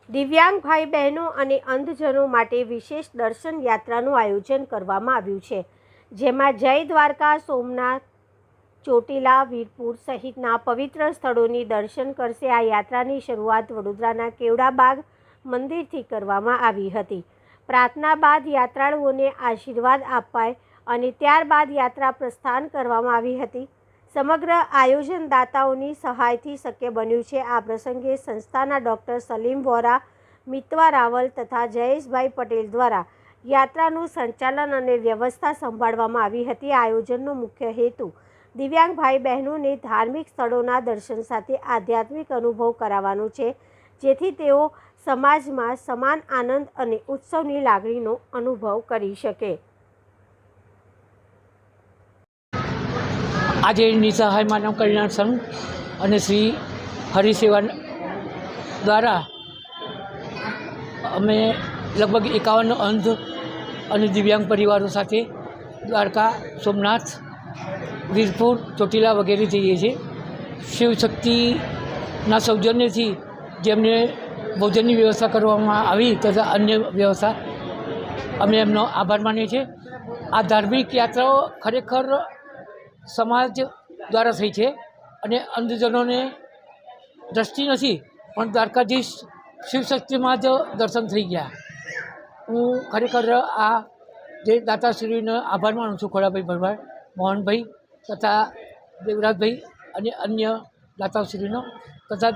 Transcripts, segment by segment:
દિવ્યાંગ ભાઈ બહેનો અને અંધજનો માટે વિશેષ દર્શન યાત્રાનું આયોજન કરવામાં આવ્યું છે, જેમાં જય દ્વારકા, સોમનાથ, ચોટીલા, વીરપુર સહિતના પવિત્ર સ્થળોની દર્શન કરશે। આ યાત્રાની શરૂઆત વડોદરાના કેવડાબાગ મંદિરથી કરવામાં આવી હતી। પ્રાર્થના બાદ યાત્રાળુઓને આશીર્વાદ અપાય અને ત્યારબાદ યાત્રા પ્રસ્થાન કરવામાં આવી હતી। સમગ્ર આયોજન દાતાઓની સહાયથી શક્ય બન્યું છે। આ પ્રસંગે સંસ્થાના ડૉક્ટર સલીમ વોરા, મિતવા રાવલ તથા જયેશભાઈ પટેલ દ્વારા યાત્રાનું સંચાલન અને વ્યવસ્થા સંભાળવામાં આવી હતી। આ આયોજનનો મુખ્ય હેતુ દિવ્યાંગ ભાઈ બહેનોને ધાર્મિક સ્થળોના દર્શન સાથે આધ્યાત્મિક અનુભવ કરાવવાનો છે, જેથી તેઓ સમાજમાં સમાન આનંદ અને ઉત્સવની લાગણીનો અનુભવ કરી શકે। આજે નિસહાય માનવ કલ્યાણ સંઘ અને શ્રી હરિસેવા દ્વારા અમે લગભગ 51 અંધ અને દિવ્યાંગ પરિવારો સાથે દ્વારકા, સોમનાથ, વીરપુર, ચોટીલા વગેરે જઈએ છીએ। શિવશક્તિના સૌજન્યથી જેમને ભોજનની વ્યવસ્થા કરવામાં આવી તથા અન્ય વ્યવસ્થા અમે એમનો આભાર માનીએ છીએ। આ ધાર્મિક યાત્રાઓ ખરેખર સમાજ દ્વારા થઈ છે અને અંધજનોને દ્રષ્ટિ નથી, પણ દ્વારકાધીશ શિવશક્તિમાં જ દર્શન થઈ ગયા। હું ખરેખર આ જે દાતાશ્રીનો આભાર માનું છું, ખોડાભાઈ ભરવાડ, મોહનભાઈ તથા દેવરાજભાઈ અને અન્ય દાતાશ્રીનો તથા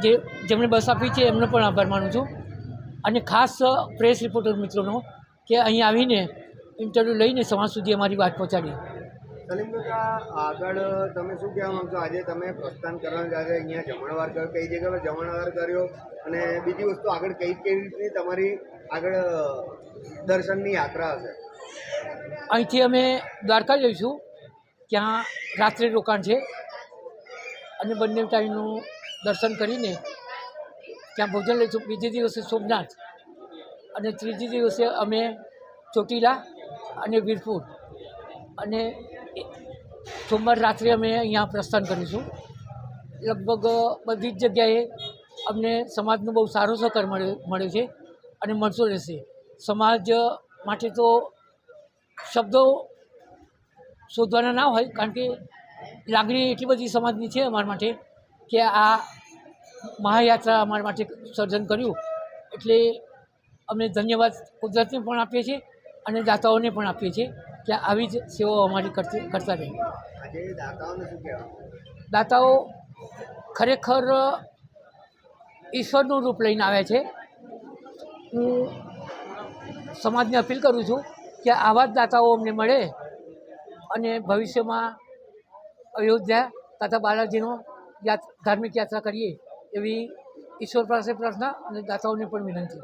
જેમણે બસ આપી છે એમનો પણ આભાર માનું છું। અને ખાસ પ્રેસ રિપોર્ટર મિત્રોનો કે અહીં આવીને ઇન્ટરવ્યૂ લઈને સમાજ સુધી અમારી વાત પહોંચાડી। સલીમ કાકા, આગળ તમે શું કહેવા માગશો? આજે તમે પ્રસ્થાન કરવાનું જ્યારે અહીંયા જમણવાર કર્યો, કઈ જગ્યા પર જમણવાર કર્યો, અને બીજી વસ્તુ આગળ કઈ રીતની તમારી આગળ દર્શનની યાત્રા હશે? અહીંથી અમે દ્વારકા જઈશું, ત્યાં રાત્રે રોકાણ છે અને બંને ટાઈમનું દર્શન કરીને ત્યાં ભોજન લઈશું। બીજે દિવસે સોમનાથ અને ત્રીજે દિવસે અમે ચોટીલા અને વીરપુર, અને સોમવાર રાત્રે અમે અહીંયા પ્રસ્થાન કરીશું। લગભગ બધી જ જગ્યાએ અમને સમાજનો બહુ સારો સહકાર મળ્યો છે અને મળતો રહેશે। સમાજ માટે તો શબ્દો શોધવાના ના હોય, કારણ કે લાગણી એટલી બધી સમાજની છે અમારા માટે કે આ મહાયાત્રા અમારા માટે સર્જન કર્યું, એટલે અમે ધન્યવાદ કુદરતને પણ આપીએ છીએ અને દાતાઓને પણ આપીએ છીએ કે આવી જ સેવાઓ અમારી કરતા રહે। આજે દાતાઓને શું કહેવા? દાતાઓ ખરેખર ઈશ્વરનું રૂપ લઈને આવ્યા છે। હું સમાજને અપીલ કરું છું કે આવા જ દાતાઓ અમને મળે અને ભવિષ્યમાં અયોધ્યા તથા બાલાજીનો ધાર્મિક યાત્રા કરીએ, એવી ઈશ્વર પાસે પ્રાર્થના અને દાતાઓને પણ વિનંતી।